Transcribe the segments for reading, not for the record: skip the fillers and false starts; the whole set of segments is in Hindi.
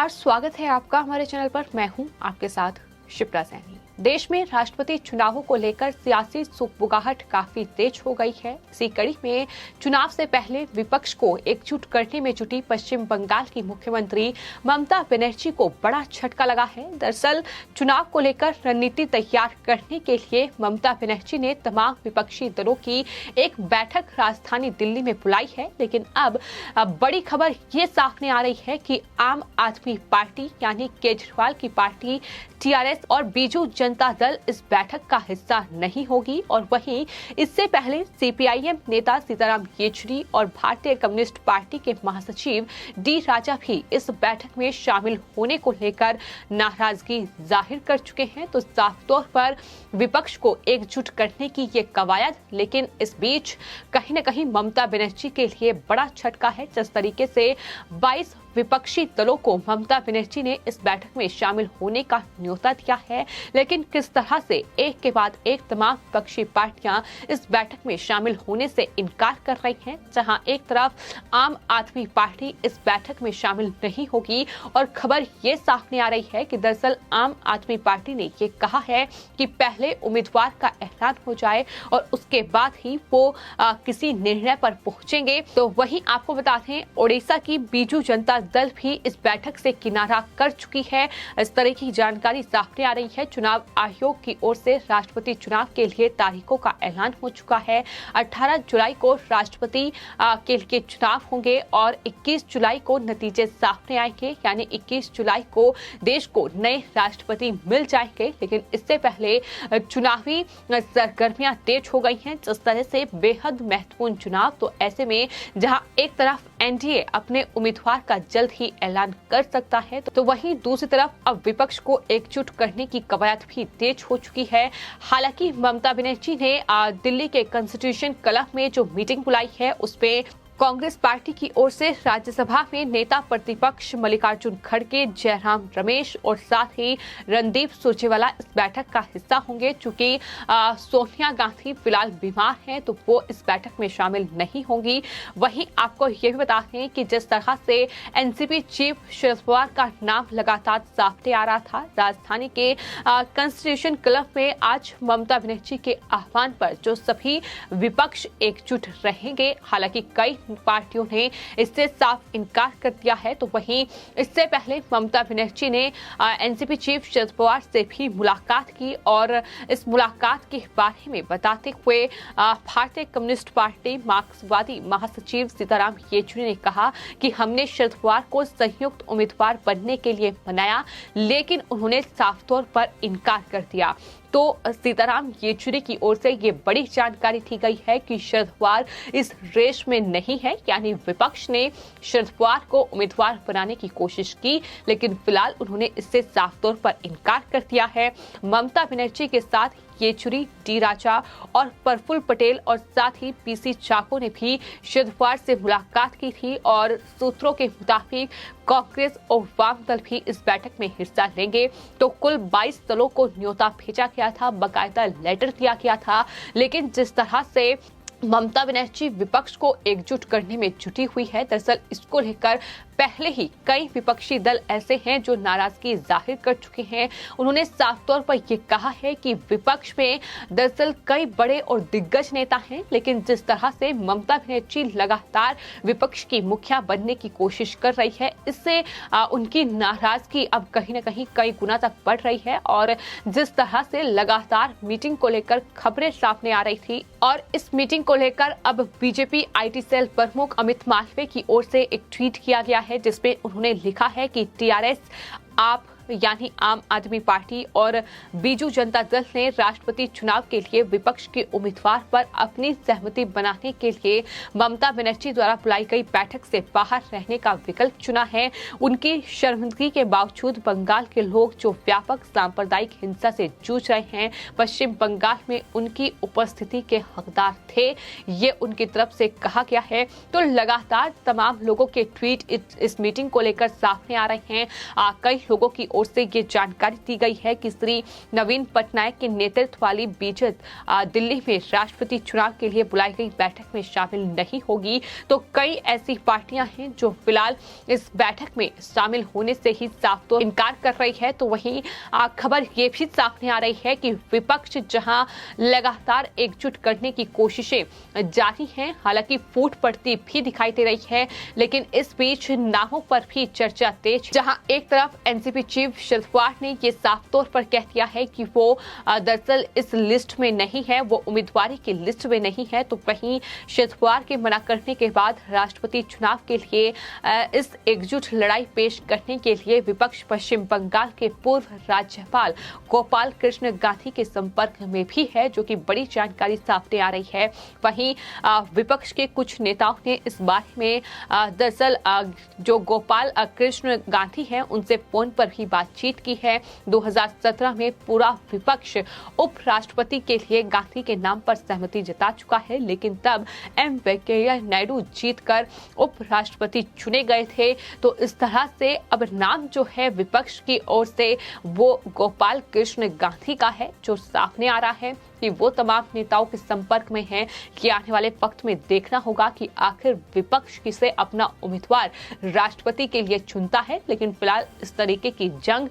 नमस्कार, स्वागत है आपका हमारे चैनल पर। मैं हूं आपके साथ शिप्रा सैनी। देश में राष्ट्रपति चुनावों को लेकर सियासी सुगबुगाहट काफी तेज हो गई है। इसी कड़ी में चुनाव से पहले विपक्ष को एकजुट करने में जुटी पश्चिम बंगाल की मुख्यमंत्री ममता बनर्जी को बड़ा झटका लगा है। दरअसल चुनाव को लेकर रणनीति तैयार करने के लिए ममता बनर्जी ने तमाम विपक्षी दलों की एक बैठक राजधानी दिल्ली में बुलाई है। लेकिन अब बड़ी खबर ये सामने आ रही है कि आम आदमी पार्टी यानी केजरीवाल की पार्टी टीआरएस और बीजू जनता दल इस बैठक का हिस्सा नहीं होगी। और वहीं इससे पहले सीपीआईएम नेता सीताराम येचुरी और भारतीय कम्युनिस्ट पार्टी के महासचिव डी राजा भी इस बैठक में शामिल होने को लेकर नाराजगी जाहिर कर चुके हैं। तो साफ तौर पर विपक्ष को एकजुट करने की ये कवायद, लेकिन इस बीच कहीं न कहीं ममता बनर्जी के लिए बड़ा झटका है। जिस तरीके से 22 विपक्षी दलों को ममता बनर्जी ने इस बैठक में शामिल होने का न्योता दिया है, लेकिन किस तरह से एक के बाद एक तमाम विपक्षी पार्टियां इस बैठक में शामिल होने से इनकार कर रही हैं। जहां एक तरफ आम आदमी पार्टी इस बैठक में शामिल नहीं होगी और खबर ये सामने आ रही है कि दरअसल आम आदमी पार्टी ने ये कहा है कि पहले उम्मीदवार का ऐलान हो जाए और उसके बाद ही वो किसी निर्णय पर पहुंचेंगे। तो वहीं आपको बता दें, ओडिशा की बीजू जनता दल भी इस बैठक से किनारा कर चुकी है। इस तरह की जानकारी सामने आ रही है। चुनाव आयोग की ओर से राष्ट्रपति चुनाव के लिए तारीखों का ऐलान हो चुका है। 18 जुलाई को राष्ट्रपति के लिए चुनाव होंगे और 21 जुलाई को नतीजे सामने आएंगे, यानी 21 जुलाई को देश को नए राष्ट्रपति मिल जाएंगे। लेकिन इससे पहले चुनावी सरगर्मियां तेज हो गई हैं। जिस तरह से बेहद महत्वपूर्ण चुनाव, तो ऐसे में जहां एक तरफ एनडीए अपने उम्मीदवार का जल्द ही ऐलान कर सकता है, तो वहीं दूसरी तरफ अब विपक्ष को एकजुट करने की कवायद भी तेज हो चुकी है। हालांकि ममता बनर्जी ने दिल्ली के कॉन्स्टिट्यूशन क्लब में जो मीटिंग बुलाई है, उसपे कांग्रेस पार्टी की ओर से राज्यसभा में नेता प्रतिपक्ष मल्लिकार्जुन खड़गे, जयराम रमेश और साथ ही रणदीप सुरजेवाला इस बैठक का हिस्सा होंगे। चूंकि सोनिया गांधी फिलहाल बीमार हैं, तो वो इस बैठक में शामिल नहीं होंगी। वहीं आपको ये भी बता दें कि जिस तरह से एनसीपी चीफ शरद पवार का नाम लगातार सामने आ रहा था, राजधानी के कॉन्स्टिट्यूशन क्लब में आज ममता बनर्जी के आह्वान पर जो सभी विपक्ष एकजुट रहेंगे। हालांकि कई पार्टियों ने इससे साफ इनकार कर दिया है। तो वहीं इससे पहले ममता बनर्जी ने एनसीपी चीफ शरद पवार से भी मुलाकात की और इस मुलाकात के बारे में बताते हुए भारतीय कम्युनिस्ट पार्टी मार्क्सवादी महासचिव सीताराम येचुरी ने कहा कि हमने शरद पवार को संयुक्त उम्मीदवार बनने के लिए मनाया, लेकिन उन्होंने साफ तौर पर इनकार कर दिया। तो सीताराम येचुरी की ओर से ये बड़ी जानकारी दी गई है कि शरद पवार इस रेस में नहीं है, यानी विपक्ष ने शरद पवार को उम्मीदवार बनाने की कोशिश की, लेकिन फिलहाल उन्होंने इससे साफ तौर पर इनकार कर दिया है। ममता बनर्जी के साथ येचुरी, डी राजा और प्रफुल्ल पटेल और साथ ही पीसी चाको ने भी शरद पवार से मुलाकात की थी और सूत्रों के मुताबिक कांग्रेस और वाम दल भी इस बैठक में हिस्सा लेंगे। तो कुल 22 दलों को न्योता भेजा गया था, बकायदा लेटर दिया गया था। लेकिन जिस तरह से ममता बनर्जी विपक्ष को एकजुट करने में जुटी हुई है, दरअसल इसको लेकर पहले ही कई विपक्षी दल ऐसे हैं जो नाराजगी जाहिर कर चुके हैं। उन्होंने साफ तौर पर यह कहा है कि विपक्ष में दरअसल कई बड़े और दिग्गज नेता हैं, लेकिन जिस तरह से ममता बनर्जी लगातार विपक्ष की मुखिया बनने की कोशिश कर रही है, इससे उनकी नाराजगी अब कहीं न कहीं कई गुना तक बढ़ रही है। और जिस तरह से लगातार मीटिंग को लेकर खबरें सामने आ रही थी और इस मीटिंग को लेकर अब बीजेपी आईटी सेल प्रमुख अमित मालवीय की ओर से एक ट्वीट किया गया है, जिसमें उन्होंने लिखा है कि टीआरएस, आप यानी आम आदमी पार्टी और बीजू जनता दल ने राष्ट्रपति चुनाव के लिए विपक्ष के उम्मीदवार पर अपनी सहमति बनाने के लिए ममता बनर्जी द्वारा बुलाई गई बैठक से बाहर रहने का विकल्प चुना है। उनकी शर्मिंदगी के बावजूद बंगाल के लोग जो व्यापक सांप्रदायिक हिंसा से जूझ रहे हैं, पश्चिम बंगाल में उनकी उपस्थिति के हकदार थे, ये उनकी तरफ से कहा गया है। तो लगातार तमाम लोगों के ट्वीट इस मीटिंग को लेकर सामने आ रहे हैं। कई लोगों की ओर से ये जानकारी दी गई है कि श्री नवीन पटनायक के नेतृत्व वाली बीजेपी दिल्ली में राष्ट्रपति चुनाव के लिए बुलाई गई बैठक में शामिल नहीं होगी। तो कई ऐसी पार्टियां हैं जो फिलहाल इस बैठक में शामिल होने से ही साफ तौर इनकार कर रही है। तो वहीं खबर ये भी सामने आ रही है कि विपक्ष जहां लगातार एकजुट करने की कोशिशें जारी हैं, हालांकि फूट पड़ती भी दिखाई दे रही है, लेकिन इस बीच नामों पर भी चर्चा तेज। जहां एक तरफ एनसीपी चीफ शरद पवार ने ये साफ तौर पर कह दिया है कि वो दरअसल इस लिस्ट में नहीं है, वो उम्मीदवारी की लिस्ट में नहीं है, तो वहीं शरद पवार के मना करने के बाद राष्ट्रपति चुनाव के लिए इस एकजुट लड़ाई पेश करने के लिए विपक्ष पश्चिम बंगाल के पूर्व राज्यपाल गोपाल कृष्ण गांधी के संपर्क में भी है, जो कि बड़ी जानकारी सामने आ रही है। वहीं विपक्ष के कुछ नेताओं ने इस बारे में दरअसल जो गोपाल कृष्ण गांधी हैं उनसे फोन पर भी बातचीत की है। 2017 में पूरा विपक्ष उपराष्ट्रपति के लिए गांधी के नाम पर सहमति जता चुका है, लेकिन तब एम वेंकैया नायडू जीतकर उपराष्ट्रपति चुने गए थे। तो इस तरह से अब नाम जो है विपक्ष की ओर से वो गोपाल कृष्ण गांधी का है, जो सामने आ रहा है कि वो तमाम नेताओं के संपर्क में हैं। कि आने वाले वक्त में देखना होगा कि आखिर विपक्ष किसे अपना उम्मीदवार राष्ट्रपति के लिए चुनता है। लेकिन फिलहाल इस तरीके की जंग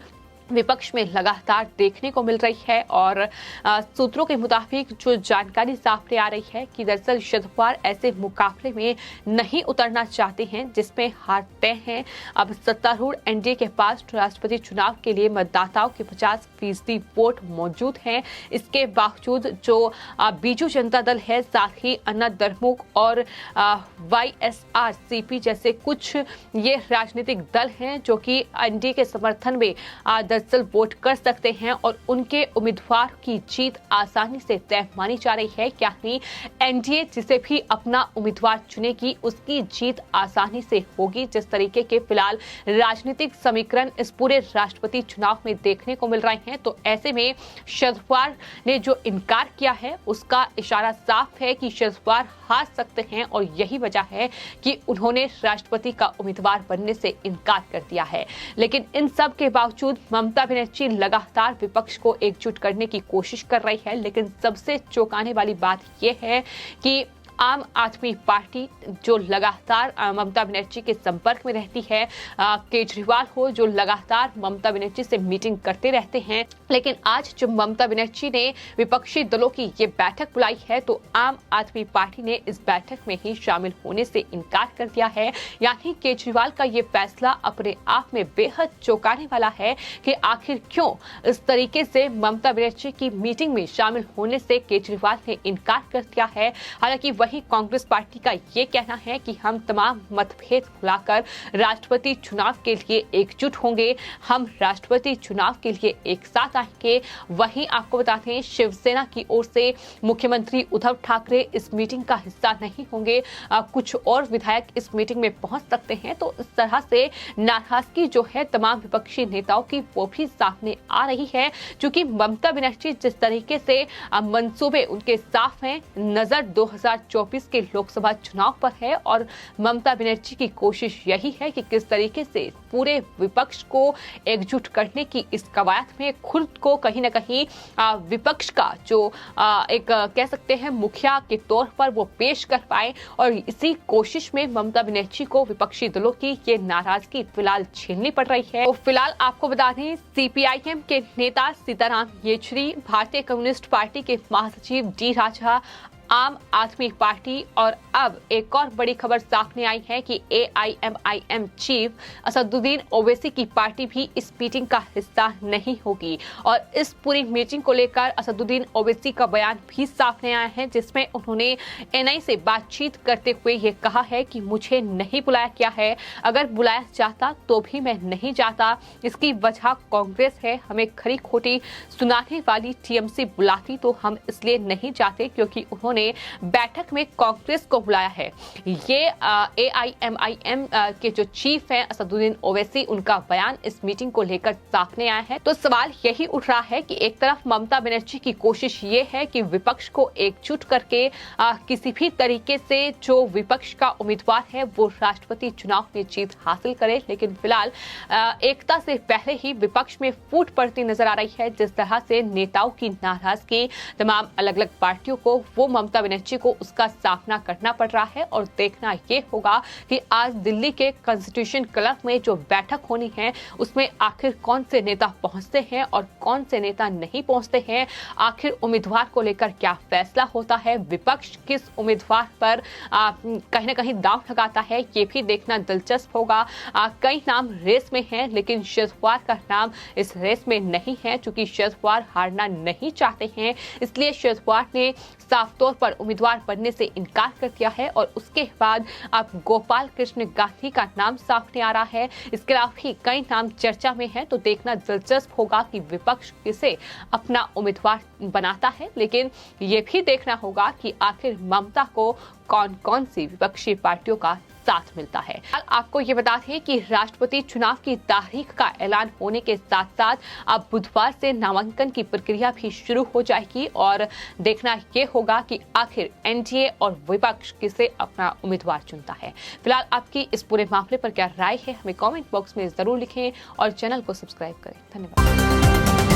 विपक्ष में लगातार देखने को मिल रही है और सूत्रों के मुताबिक जो जानकारी सामने आ रही है कि दरअसल शरद पवार ऐसे मुकाबले में नहीं उतरना चाहते हैं जिसमें हार तय है। अब सत्तारूढ़ एनडीए के पास राष्ट्रपति चुनाव के लिए मतदाताओं के 50% वोट मौजूद हैं। इसके बावजूद जो बीजू जनता दल है, साथ ही अन्ना द्रमुक और YSRCP जैसे कुछ ये राजनीतिक दल हैं जो कि एनडीए के समर्थन में दरअसल वोट कर सकते हैं और उनके उम्मीदवार की जीत आसानी से तय मानी जा रही है। यानी एनडीए जिसे भी अपना उम्मीदवार चुनेगी उसकी जीत आसानी से होगी। जिस तरीके के फिलहाल राजनीतिक समीकरण इस पूरे राष्ट्रपति चुनाव में देखने को मिल रहे हैं, तो ऐसे में शरद पवार ने जो इनकार किया है उसका इशारा साफ है कि शरद पवार हार सकते हैं और यही वजह है कि उन्होंने राष्ट्रपति का उम्मीदवार बनने से इनकार कर दिया है। लेकिन इन सब के बावजूद ममता बनर्जी लगातार विपक्ष को एकजुट करने की कोशिश कर रही है। लेकिन सबसे चौंकाने वाली बात यह है कि आम आदमी पार्टी जो लगातार ममता बनर्जी के संपर्क में रहती है, केजरीवाल हो जो लगातार ममता बनर्जी से मीटिंग करते रहते हैं, लेकिन आज जब ममता बनर्जी ने विपक्षी दलों की ये बैठक बुलाई है तो आम आदमी पार्टी ने इस बैठक में ही शामिल होने से इनकार कर दिया है। यानी केजरीवाल का ये फैसला अपने आप में बेहद चौंकाने वाला है कि आखिर क्यों इस तरीके से ममता बनर्जी की मीटिंग में शामिल होने से केजरीवाल ने इनकार कर दिया है। हालांकि वहीं कांग्रेस पार्टी का ये कहना है कि हम तमाम मतभेद भुलाकर राष्ट्रपति चुनाव के लिए एकजुट होंगे, हम राष्ट्रपति चुनाव के लिए एक साथ आएंगे। वहीं आपको बता दें शिवसेना की ओर से मुख्यमंत्री उद्धव ठाकरे इस मीटिंग का हिस्सा नहीं होंगे, कुछ और विधायक इस मीटिंग में पहुंच सकते हैं। तो इस तरह से नाराजगी जो है तमाम विपक्षी नेताओं की वो भी सामने आ रही है, क्योंकि ममता बनर्जी जिस तरीके से मंसूबे उनके साफ हैं, नजर 2024 के लोकसभा चुनाव पर है और ममता बनर्जी की कोशिश यही है कि किस तरीके से पूरे विपक्ष को एकजुट करने की इस कवायद में खुद को कहीं ना कहीं विपक्ष का जो एक कह सकते हैं मुखिया के तौर पर वो पेश कर पाए। और इसी कोशिश में ममता बनर्जी को विपक्षी दलों की ये नाराजगी फिलहाल झेलनी पड़ रही है। तो फिलहाल आपको बता दें CPIM के नेता सीताराम येचुरी, भारतीय कम्युनिस्ट पार्टी के महासचिव D राजा, आम आदमी पार्टी और अब एक और बड़ी खबर सामने आई है कि AIMIM चीफ असदुद्दीन ओवैसी की पार्टी भी इस मीटिंग का हिस्सा नहीं होगी। और इस पूरी मीटिंग को लेकर असदुद्दीन ओवैसी का बयान भी सामने आया है, जिसमें उन्होंने NI से बातचीत करते हुए ये कहा है कि मुझे नहीं बुलाया गया है, अगर बुलाया जाता तो भी मैं नहीं जाता। इसकी वजह कांग्रेस है, हमें खरी खोटी सुनाने वाली TMC बुलाती तो हम इसलिए नहीं जाते क्योंकि उन्होंने उन्होंने बैठक में कांग्रेस को बुलाया है। ये AIMIM के जो चीफ हैं असदुद्दीन ओवैसी, उनका बयान इस मीटिंग को लेकर सामने आया है। तो सवाल यही उठ रहा है कि एक तरफ ममता बनर्जी की कोशिश ये है कि विपक्ष को एकजुट करके किसी भी तरीके से जो विपक्ष का उम्मीदवार है वो राष्ट्रपति चुनाव में जीत हासिल करे, लेकिन फिलहाल एकता से पहले ही विपक्ष में फूट पड़ती नजर आ रही है। जिस तरह से नेताओं की नाराजगी तमाम अलग अलग पार्टियों को, वो ममता बनर्जी को उसका सामना करना पड़ रहा है। और देखना ये होगा कि आज दिल्ली के कॉन्स्टिट्यूशन क्लब में जो बैठक होनी है उसमें आखिर कौन से नेता पहुंचते हैं और कौन से नेता नहीं पहुंचते हैं। आखिर उम्मीदवार को लेकर क्या फैसला होता है, विपक्ष किस उम्मीदवार पर कहीं ना कहीं दांव लगाता है, ये भी देखना दिलचस्प होगा। कई नाम रेस में हैं, लेकिन शरद पवार का नाम इस रेस में नहीं है। चूंकि शरद पवार हारना नहीं चाहते हैं, इसलिए शरद पवार ने साफ तौर पर उम्मीदवार बनने से इनकार कर दिया है। और उसके बाद अब गोपाल कृष्ण गांधी का नाम सामने आ रहा है। इसके अलावा भी कई नाम चर्चा में हैं, तो देखना दिलचस्प होगा कि विपक्ष किसे अपना उम्मीदवार बनाता है। लेकिन ये भी देखना होगा कि आखिर ममता को कौन कौन सी विपक्षी पार्टियों का साथ मिलता है। आपको ये बता दें कि राष्ट्रपति चुनाव की तारीख का ऐलान होने के साथ साथ अब बुधवार से नामांकन की प्रक्रिया भी शुरू हो जाएगी और देखना ये होगा कि आखिर एनडीए और विपक्ष किसे अपना उम्मीदवार चुनता है। फिलहाल आपकी इस पूरे मामले पर क्या राय है, हमें कमेंट बॉक्स में जरूर लिखें और चैनल को सब्सक्राइब करें। धन्यवाद।